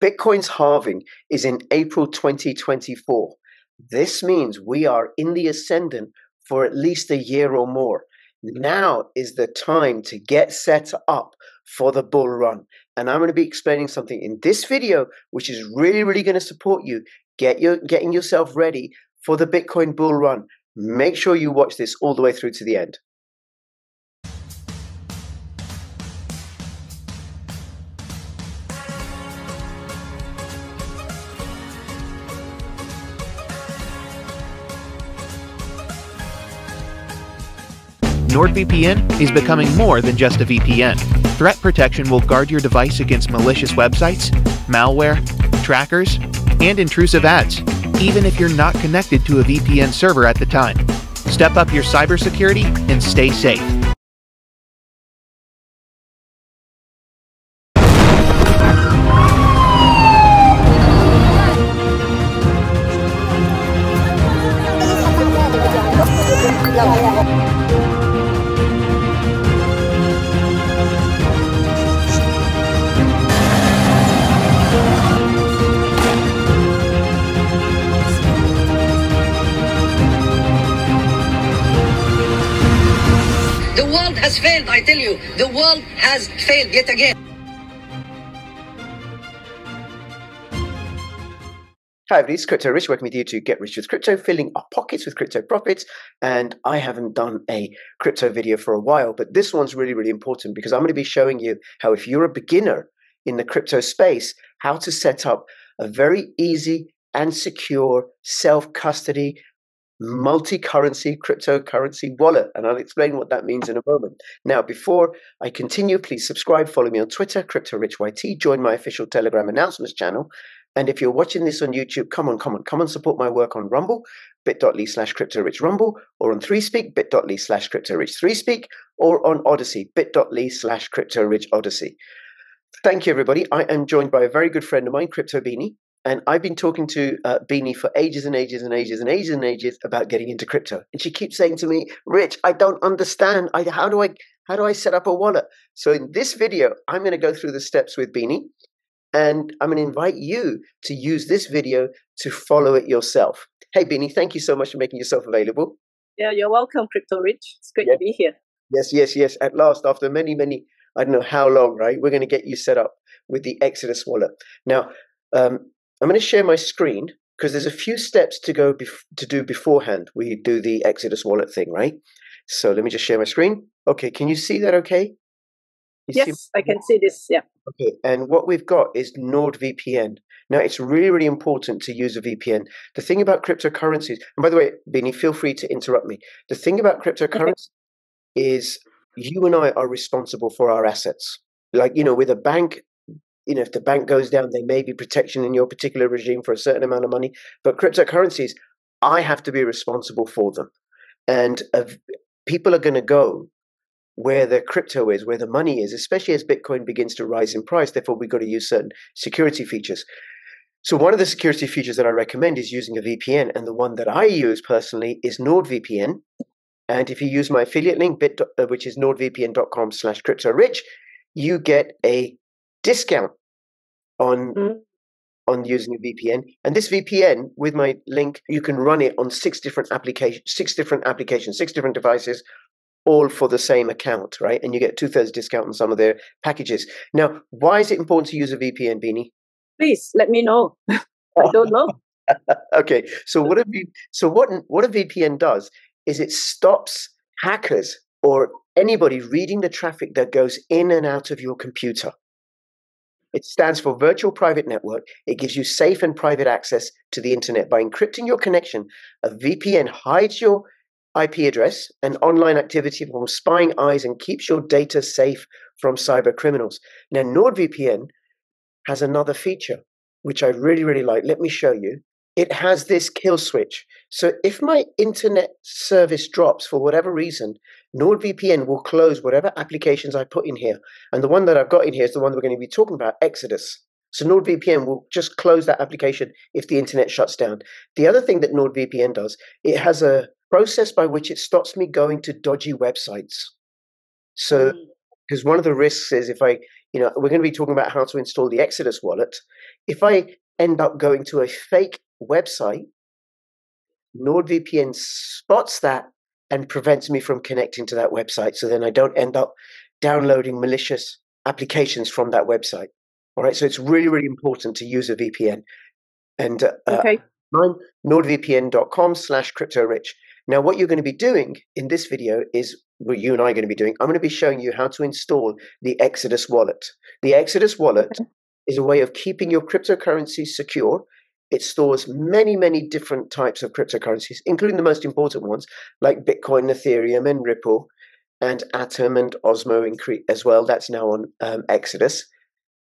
Bitcoin's halving is in April 2024. This means we are in the ascendant for at least a year or more. Now is the time to get set up for the bull run. And I'm going to be explaining something in this video, which is really, really going to support you getting yourself ready for the Bitcoin bull run. Make sure you watch this all the way through to the end. NordVPN is becoming more than just a VPN. Threat protection will guard your device against malicious websites, malware, trackers, and intrusive ads, even if you're not connected to a VPN server at the time. Step up your cybersecurity and stay safe. The world has failed, I tell you. The world has failed yet again. Hi everybody, it's Crypto Rich, working with you to get rich with crypto, filling our pockets with crypto profits. And I haven't done a crypto video for a while, but this one's really, really important because I'm going to be showing you how, if you're a beginner in the crypto space, how to set up a very easy and secure self-custody multi-currency cryptocurrency wallet, and I'll explain what that means in a moment. Now, before I continue, please subscribe, follow me on Twitter, CryptoRichYT, join my official Telegram announcements channel, and if you're watching this on YouTube, come on, support my work on Rumble, bit.ly/CryptoRichRumble, or on ThreeSpeak, bit.ly/CryptoRich3Speak, or on ODYSEE, bit.ly/CryptoRichOdyssey. Thank you, everybody. I am joined by a very good friend of mine, Crypto Beanie. And I've been talking to Beanie for ages and ages about getting into crypto. And she keeps saying to me, Rich, I don't understand. How do I set up a wallet? So in this video, I'm going to go through the steps with Beanie. And I'm going to invite you to use this video to follow it yourself. Hey, Beanie, thank you so much for making yourself available. Yeah, you're welcome, Crypto Rich. It's great to be here. Yes. At last, after many, I don't know how long, right? We're going to get you set up with the Exodus wallet. Now, I'm going to share my screen because there's a few steps to do beforehand. We do the Exodus wallet thing, right? So let me just share my screen. Okay, can you see that okay? Yes, I can see this, yeah. Okay, and what we've got is NordVPN. Now, it's really, really important to use a VPN. The thing about cryptocurrencies, and by the way, Beanie, feel free to interrupt me. The thing about cryptocurrency is you and I are responsible for our assets. Like, with a bank, if the bank goes down, there may be protection in your particular regime for a certain amount of money. But cryptocurrencies, I have to be responsible for them. And people are going to go where the crypto is, where the money is, especially as Bitcoin begins to rise in price. Therefore, we've got to use certain security features. So one of the security features that I recommend is using a VPN. And the one that I use personally is NordVPN. And if you use my affiliate link, which is nordvpn.com/CryptoRich, you get a discount on using a VPN. And this VPN, with my link, you can run it on 6 different applications, 6 different devices, all for the same account, right? And you get 2/3 discount on some of their packages. Now, why is it important to use a VPN, Beanie? Please let me know. I don't know. Okay, so what a VPN does is it stops hackers or anybody reading the traffic that goes in and out of your computer. It stands for Virtual Private Network. It gives you safe and private access to the internet. By encrypting your connection, a VPN hides your IP address and online activity from spying eyes and keeps your data safe from cyber criminals. Now, NordVPN has another feature, which I really, really like. Let me show you. It has this kill switch. So if my internet service drops for whatever reason, NordVPN will close whatever applications I put in here. And the one that I've got in here is the one that we're going to be talking about, Exodus. So NordVPN will just close that application if the internet shuts down. The other thing that NordVPN does, it has a process by which it stops me going to dodgy websites. So, because one of the risks is if I we're going to be talking about how to install the Exodus wallet. If I end up going to a fake website, NordVPN spots that and prevents me from connecting to that website. So then I don't end up downloading malicious applications from that website. All right. So it's really, really important to use a VPN. And mine, nordvpn.com/cryptorich. Now, what you're going to be doing in this video is what you and I are going to be doing. I'm going to be showing you how to install the Exodus wallet. The Exodus wallet is a way of keeping your cryptocurrency secure. It stores many, many different types of cryptocurrencies, including the most important ones like Bitcoin, Ethereum, and Ripple, and Atom and Osmo as well. That's now on Exodus.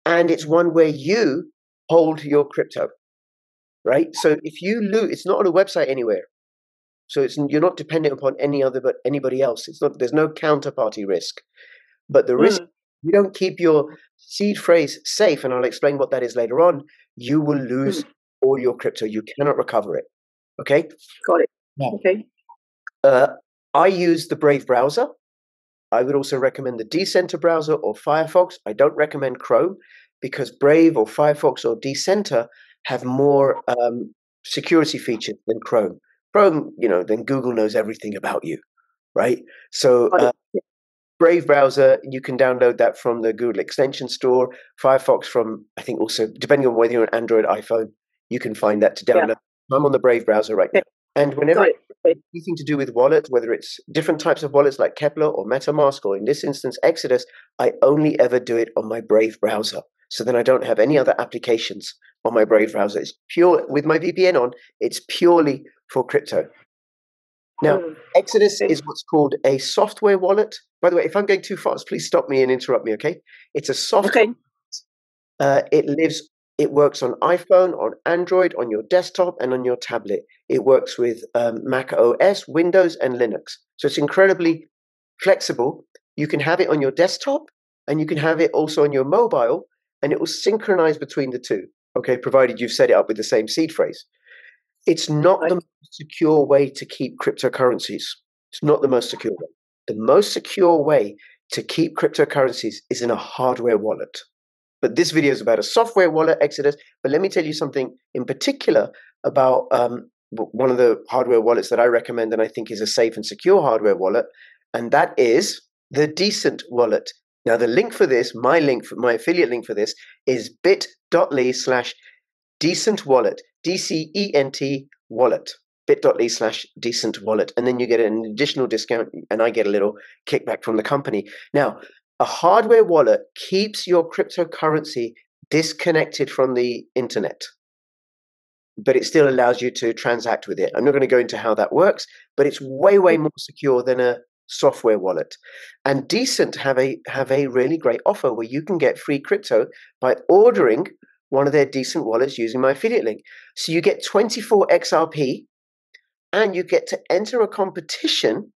And it's one where you hold your crypto, right? So if you lose, it's not on a website anywhere. So you're not dependent upon anybody else. There's no counterparty risk. But the risk, you don't keep your seed phrase safe, and I'll explain what that is later on, you will lose all your crypto. You cannot recover it. Okay? Got it. Yeah. Okay. I use the Brave browser. I would also recommend the Decenter browser or Firefox. I don't recommend Chrome because Brave or Firefox or Decenter have more security features than Chrome. Chrome, then Google knows everything about you, right? So Brave browser, you can download that from the Google Extension Store. Firefox from, I think also, depending on whether you're an Android, iPhone, you can find that to download. I'm on the Brave browser right now. And whenever anything to do with wallets, whether it's different types of wallets like Kepler or MetaMask, or in this instance, Exodus, I only ever do it on my Brave browser. So then I don't have any other applications on my Brave browser. It's pure, with my VPN on, it's purely for crypto. Now, Exodus is what's called a software wallet. By the way, if I'm going too fast, please stop me and interrupt me, okay? It's a software. It works on iPhone, on Android, on your desktop, and on your tablet. It works with Mac OS, Windows, and Linux. So it's incredibly flexible. You can have it on your desktop, and you can have it also on your mobile, and it will synchronize between the two, okay, provided you've set it up with the same seed phrase. It's not the most secure way to keep cryptocurrencies. It's not the most secure way. The most secure way to keep cryptocurrencies is in a hardware wallet. But this video is about a software wallet, Exodus. But let me tell you something in particular about one of the hardware wallets that I recommend and I think is a safe and secure hardware wallet, and that is the Decent wallet. Now, the link for this, my affiliate link for this is bit.ly/Decent wallet, DCENT wallet, bit.ly/Decent wallet. And then you get an additional discount and I get a little kickback from the company. Now, a hardware wallet keeps your cryptocurrency disconnected from the internet, but it still allows you to transact with it. I'm not going to go into how that works, but it's way, way more secure than a software wallet. And Decent have a really great offer where you can get free crypto by ordering one of their Decent wallets using my affiliate link. So you get 24 XRP and you get to enter a competition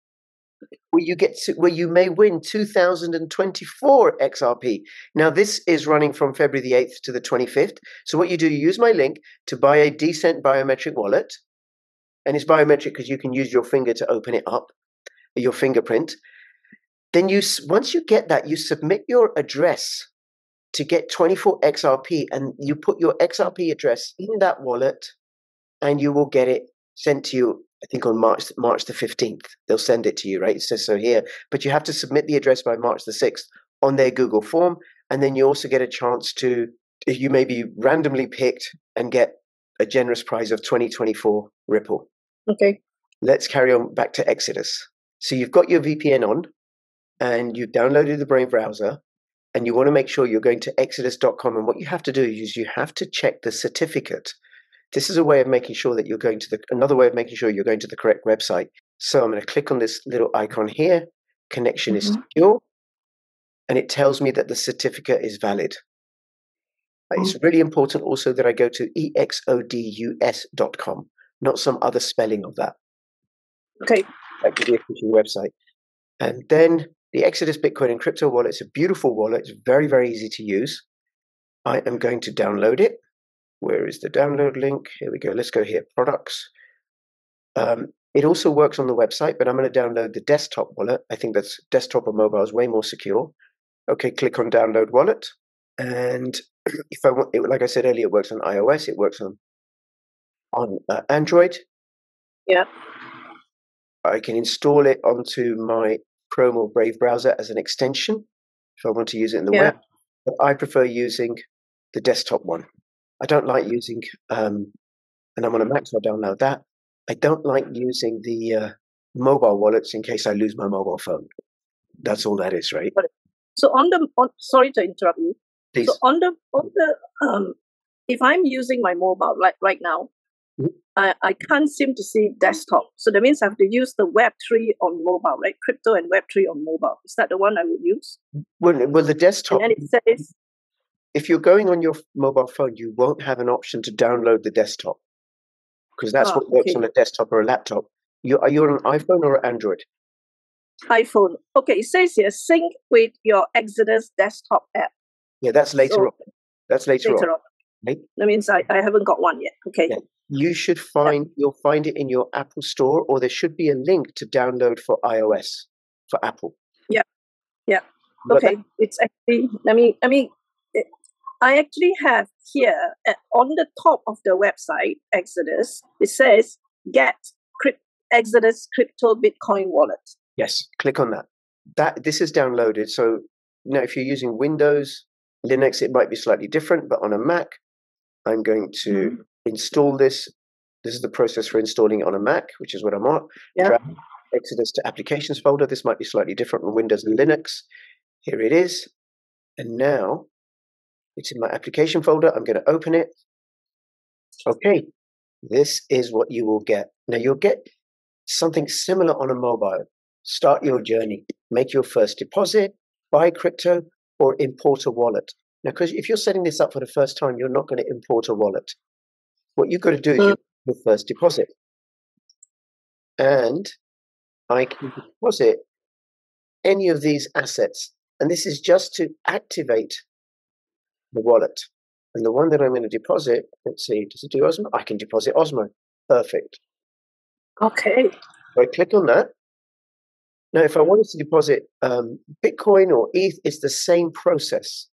where you may win 2024 XRP. Now, this is running from February the 8th to the 25th. So what you do, you use my link to buy a Decent biometric wallet. And it's biometric because you can use your finger to open it up, your fingerprint. Then once you get that, you submit your address to get 24 XRP, and you put your XRP address in that wallet, and you will get it sent to you, I think on March the 15th. They'll send it to you, right? It says so here. But you have to submit the address by March the 6th on their Google form, and then you also get a chance you may be randomly picked and get a generous prize of 2024 Ripple. Okay. Let's carry on back to Exodus. So you've got your VPN on, and you've downloaded the Brave browser, and you want to make sure you're going to exodus.com. And what you have to do is you have to check the certificate. This is a way of making sure that you're going to another way of making sure you're going to the correct website. So I'm going to click on this little icon here. Connection is secure. And it tells me that the certificate is valid. It's really important also that I go to exodus.com, not some other spelling of that. Okay. That could be the official website. And then the Exodus Bitcoin and Crypto wallet is a beautiful wallet. It's very, very easy to use. I am going to download it. Where is the download link? Here we go. Let's go here. Products. It also works on the website, but I'm going to download the desktop wallet. I think that's desktop or mobile is way more secure. Okay, click on download wallet. And if I want, like I said earlier, it works on iOS, it works on Android. Yeah. I can install it onto my Chrome or Brave browser as an extension if I want to use it in the web. But I prefer using the desktop one. I don't like using, and I'm on a Mac, so I download that. I don't like using the mobile wallets in case I lose my mobile phone. That's all that is, right? So sorry to interrupt you. Please. So on the if I'm using my mobile like right now, I can't seem to see desktop. So that means I have to use the Web3 on mobile, right? Crypto and Web3 on mobile. Is that the one I would use? Well, the desktop. And then it says, if you're going on your mobile phone, you won't have an option to download the desktop because that's what works on a desktop or a laptop. Are you on an iPhone or Android? iPhone. Okay, it says here, sync with your Exodus desktop app. Yeah, that's later on. That's later on. Right? That means I haven't got one yet. Okay. Yeah. You should you'll find it in your Apple store, or there should be a link to download for iOS, for Apple. Yeah. Yeah. Okay. It's actually, I actually have here on the top of the website, Exodus, it says get Exodus crypto Bitcoin wallet. Yes, click on that. This is downloaded. So now if you're using Windows, Linux, it might be slightly different, but on a Mac, I'm going to install this. This is the process for installing it on a Mac, which is what I'm on. Yeah. Drag Exodus to applications folder. This might be slightly different from Windows and Linux. Here it is. And now it's in my application folder. I'm going to open it. Okay. This is what you will get. Now you'll get something similar on a mobile. Start your journey. Make your first deposit, buy crypto, or import a wallet. Now, because if you're setting this up for the first time, you're not going to import a wallet. What you've got to do is your first deposit. And I can deposit any of these assets. And this is just to activate the wallet. And the one that I'm going to deposit, let's see, does it do Osmo? I can deposit Osmo. Perfect. Okay. So I click on that. Now, if I wanted to deposit Bitcoin or ETH, it's the same process.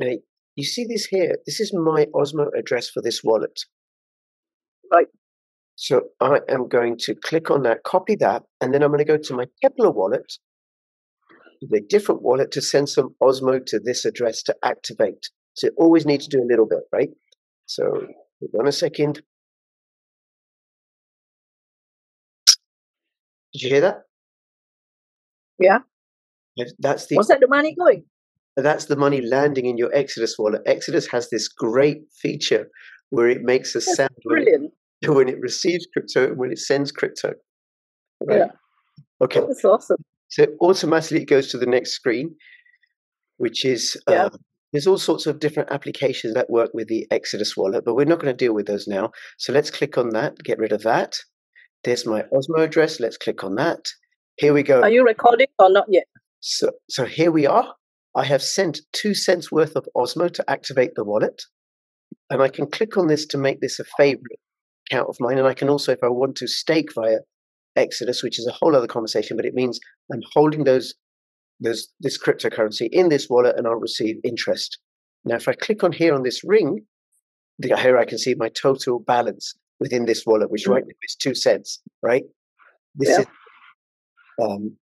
Now, you see this here? This is my Osmo address for this wallet. Right. So I am going to click on that, copy that, and then I'm going to go to my Kepler wallet, a different wallet, to send some Osmo to this address to activate. So you always need to do a little bit, right? So hold on a second. Did you hear that? Yeah. That's Was that the money going? That's the money landing in your Exodus wallet. Exodus has this great feature where it makes a sound when it receives crypto and when it sends crypto. Right? Yeah. Okay. That's awesome. So automatically it goes to the next screen, which is there's all sorts of different applications that work with the Exodus wallet, but we're not going to deal with those now. So let's click on that, get rid of that. There's my Osmo address. Let's click on that. Here we go. Are you recording or not yet? So here we are. I have sent 2 cents worth of Osmo to activate the wallet. And I can click on this to make this a favorite account of mine. And I can also, if I want to, stake via Exodus, which is a whole other conversation, but it means I'm holding this cryptocurrency in this wallet and I'll receive interest. Now, if I click on here on this ring, here I can see my total balance within this wallet, which right now is 2 cents, right? This is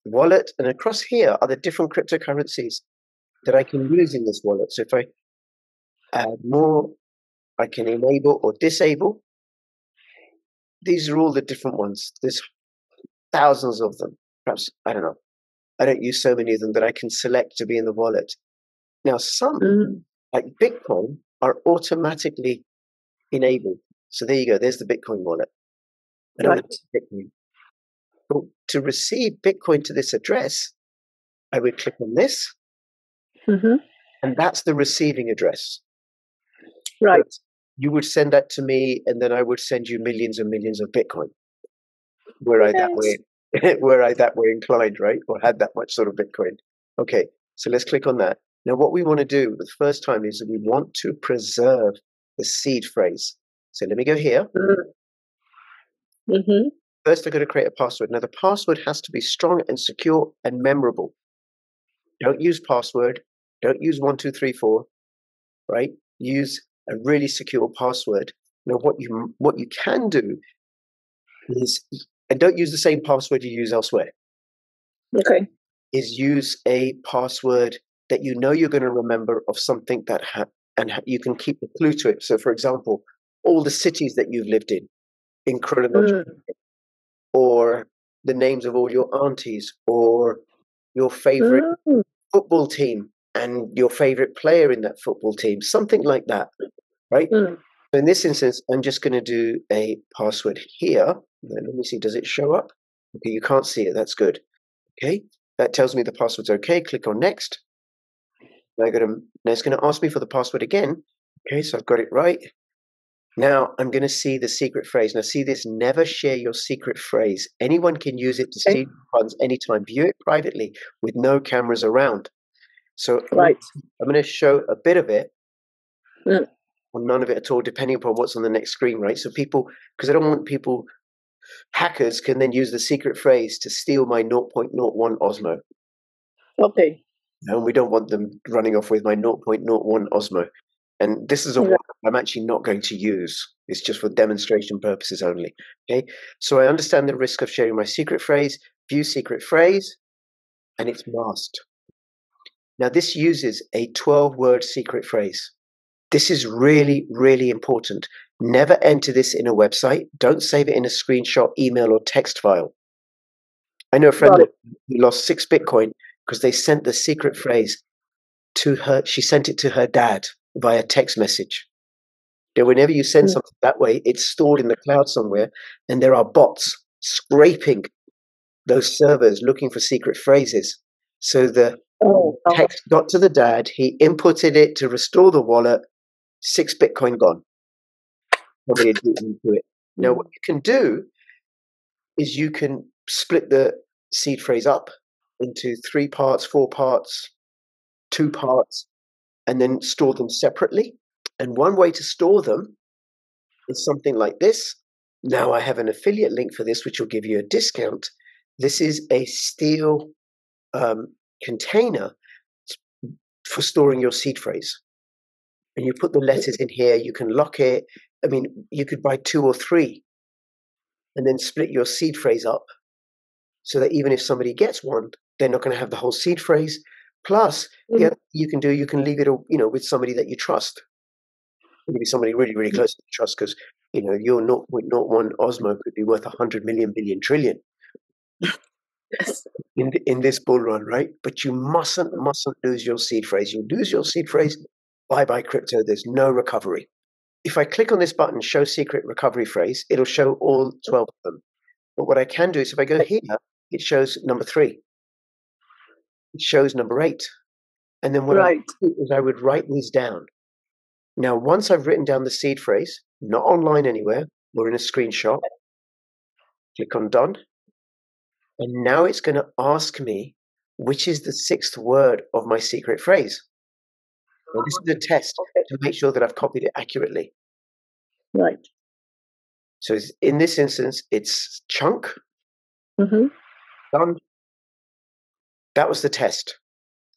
wallet, and across here are the different cryptocurrencies that I can use in this wallet. So if I add more, I can enable or disable. These are all the different ones. There's thousands of them. Perhaps, I don't know. I don't use so many of them that I can select to be in the wallet. Now, some, like Bitcoin, are automatically enabled. So there you go. There's the Bitcoin wallet. I don't have Bitcoin. But to receive Bitcoin to this address, I would click on this, and that's the receiving address. Right. But you would send that to me, and then I would send you millions and millions of Bitcoin. Were I that way inclined, right? Or had that much sort of Bitcoin. Okay, so let's click on that. Now, what we want to do the first time is that we want to preserve the seed phrase. So let me go here. First, I'm going to create a password. Now, the password has to be strong and secure and memorable. Don't use password. Don't use 1234. Right? Use a really secure password. Now, what you can do is, and don't use the same password you use elsewhere. Okay. Is use a password that you know you're going to remember of something that you can keep a clue to it. So, for example, all the cities that you've lived in chronological, or the names of all your aunties, or your favorite football team and your favorite player in that football team, something like that, right? So in this instance, I'm just going to do a password here. Let me see, does it show up? Okay, you can't see it. That's good. Okay, that tells me the password's okay. Click on next. Now it's going to ask me for the password again. Okay, so I've got it right. Now I'm going to see the secret phrase. Now see this, never share your secret phrase. Anyone can use it to steal funds anytime. View it privately with no cameras around. So I'm going to show a bit of it, or none of it at all, depending upon what's on the next screen, right? So people, because I don't want people, hackers can then use the secret phrase to steal my 0.01 Osmo. Okay. And we don't want them running off with my 0.01 Osmo. And this is a one I'm actually not going to use. It's just for demonstration purposes only. Okay. So I understand the risk of sharing my secret phrase, view secret phrase, and it's masked. Now this uses a 12-word secret phrase. This is really, really important. Never enter this in a website. Don't save it in a screenshot, email, or text file. I know a friend who lost 6 Bitcoin because they sent the secret phrase to her. She sent it to her dad via text message. Now, whenever you send something that way, it's stored in the cloud somewhere, and there are bots scraping those servers looking for secret phrases. So the text got to the dad, he inputted it to restore the wallet, 6 Bitcoin gone. Somebody had beaten into it. Now, what you can do is you can split the seed phrase up into 3 parts, 4 parts, 2 parts, and then store them separately. And one way to store them is something like this. Now I have an affiliate link for this, which will give you a discount. This is a steel container for storing your seed phrase. And you put the letters in here, you can lock it. I mean, you could buy 2 or 3 and then split your seed phrase up so that even if somebody gets one, they're not going to have the whole seed phrase. Plus, the other thing you can do, you can leave it, with somebody that you trust. Maybe somebody really, really close to trust, because your 0.01 Osmo could be worth 100 million billion trillion in this bull run, right? But you mustn't lose your seed phrase. You lose your seed phrase, bye crypto. There's no recovery. If I click on this button, show secret recovery phrase, it'll show all 12 of them. But what I can do is if I go here, it shows number 3. It shows number 8. And then what I do is I would write these down. Now, once I've written down the seed phrase, not online anywhere, or in a screenshot, click on done. And now it's going to ask me which is the 6th word of my secret phrase. Well, this is a test to make sure that I've copied it accurately. Right. So in this instance, it's chunk. Done. That was the test.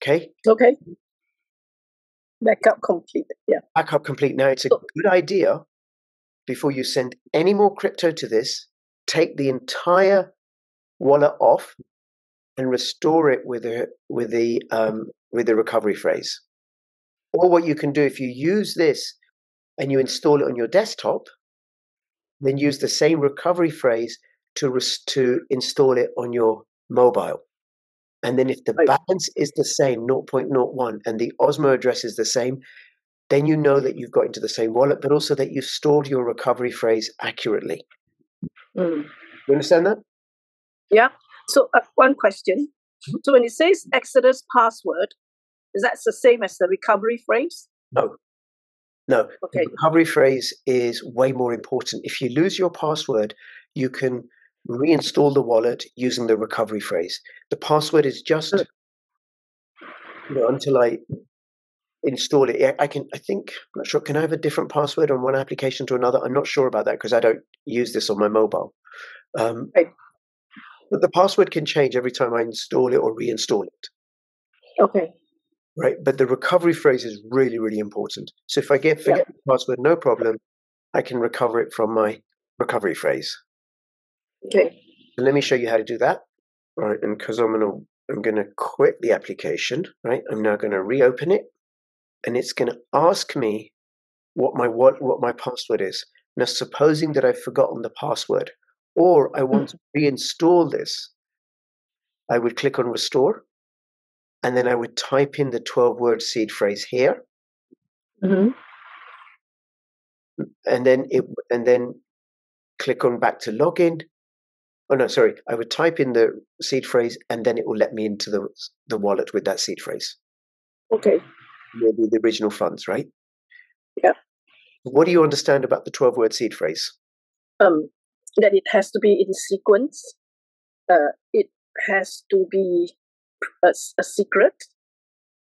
Okay. Okay. Backup complete. Yeah. Backup complete. Now it's a good idea, before you send any more crypto to this, take the entire wallet off and restore it with the recovery phrase. Or what you can do, if you use this and you install it on your desktop, then use the same recovery phrase to install it on your mobile. And then if the balance is the same, 0.01, and the Osmo address is the same, then you know that you've got into the same wallet, but also that you've stored your recovery phrase accurately. You understand that? Yeah. So one question. So when it says Exodus password, is that the same as the recovery phrase? No. Okay. The recovery phrase is way more important. If you lose your password, you can reinstall the wallet using the recovery phrase. The password is just until I install it. I'm not sure. Can I have a different password on one application to another? I'm not sure about that because I don't use this on my mobile. But the password can change every time I install it or reinstall it. Okay. right? But the recovery phrase is really, really important. So if I forget the password, no problem. I can recover it from my recovery phrase. Okay. So let me show you how to do that. All right, and because I'm gonna quit the application, right? I'm now gonna reopen it, and it's gonna ask me what my password is. Now, supposing that I've forgotten the password, or I want to reinstall this, I would click on restore, and then I would type in the 12-word seed phrase here, Mm-hmm. and then click on back to login. Oh no, sorry. I would type in the seed phrase, and then it will let me into the wallet with that seed phrase. Okay. Maybe the original funds, right? Yeah. What do you understand about the 12-word seed phrase? That it has to be in sequence. It has to be a secret,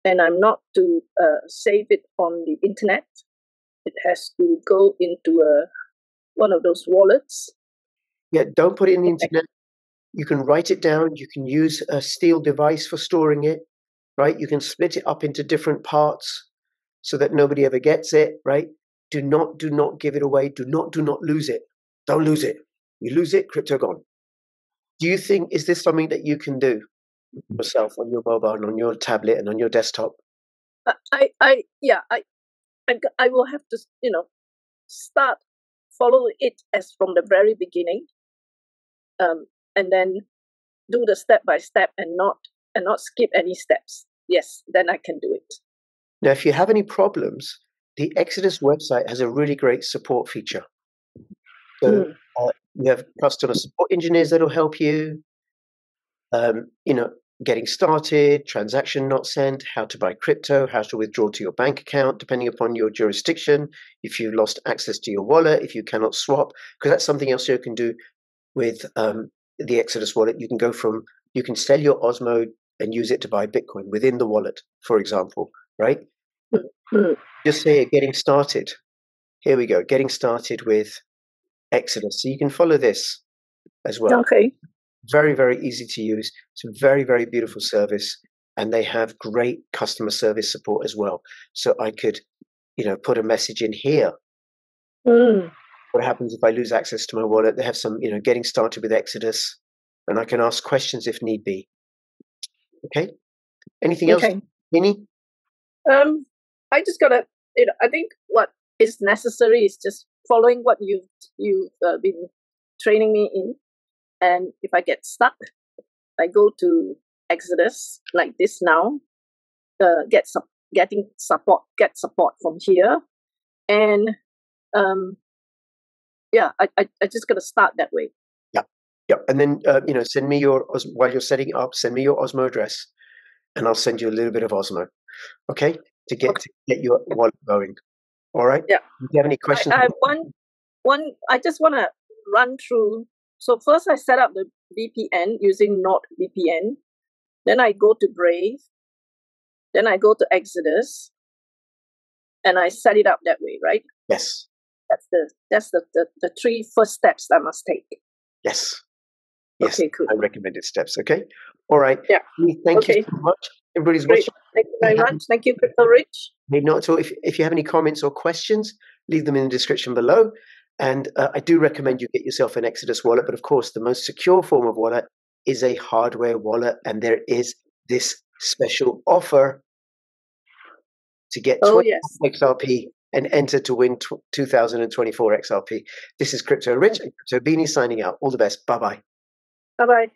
and I'm not to save it on the internet. It has to go into one of those wallets. Yeah, don't put it in the internet. You can write it down. You can use a steel device for storing it, right? You can split it up into different parts so that nobody ever gets it, right? Do not give it away. Do not lose it. Don't lose it. You lose it, crypto gone. Do you think, is this something that you can do yourself on your mobile and on your tablet and on your desktop? I will have to, start follow it as from the very beginning, and then do the step by step and not skip any steps. Yes, then I can do it. Now, if you have any problems, the Exodus website has a really great support feature. So you have customer support engineers that will help you. Getting started, transaction not sent, how to buy crypto, how to withdraw to your bank account, depending upon your jurisdiction, if you've lost access to your wallet, if you cannot swap, because that's something else you can do with the Exodus wallet. You can sell your Osmo and use it to buy Bitcoin within the wallet, for example, right? Just say getting started. Here we go, getting started with Exodus. So you can follow this as well. Okay. Very, very easy to use. It's a very, very beautiful service, and they have great customer service support as well. So I could, put a message in here. What happens if I lose access to my wallet? They have some, getting started with Exodus, and I can ask questions if need be. Okay. Anything else, Minnie? I just gotta. I think what is necessary is just following what you've been training me in. And if I get stuck, I go to Exodus like this now. Get support from here, and I just gotta start that way. Yeah, and then send me while you're setting it up. Send me your Osmo address, and I'll send you a little bit of Osmo. Okay, to get your wallet going. All right. Yeah. Do you have any questions? I have one. I just want to run through. So first, I set up the VPN using NordVPN. Then I go to Brave. Then I go to Exodus, and I set it up that way, right? Yes. That's the three first steps I must take. Yes. Yes. Okay, cool. I recommended steps. Okay. All right. Yeah. Thank you so much. Everybody's Great. watching. Thank you very much. Thank you, Crypto Rich. Not at all. If you have any comments or questions, leave them in the description below. And I do recommend you get yourself an Exodus wallet. But of course, the most secure form of wallet is a hardware wallet. And there is this special offer to get 20 XRP and enter to win 2024 XRP. This is Crypto Rich and Crypto Beanie signing out. All the best. Bye-bye. Bye-bye.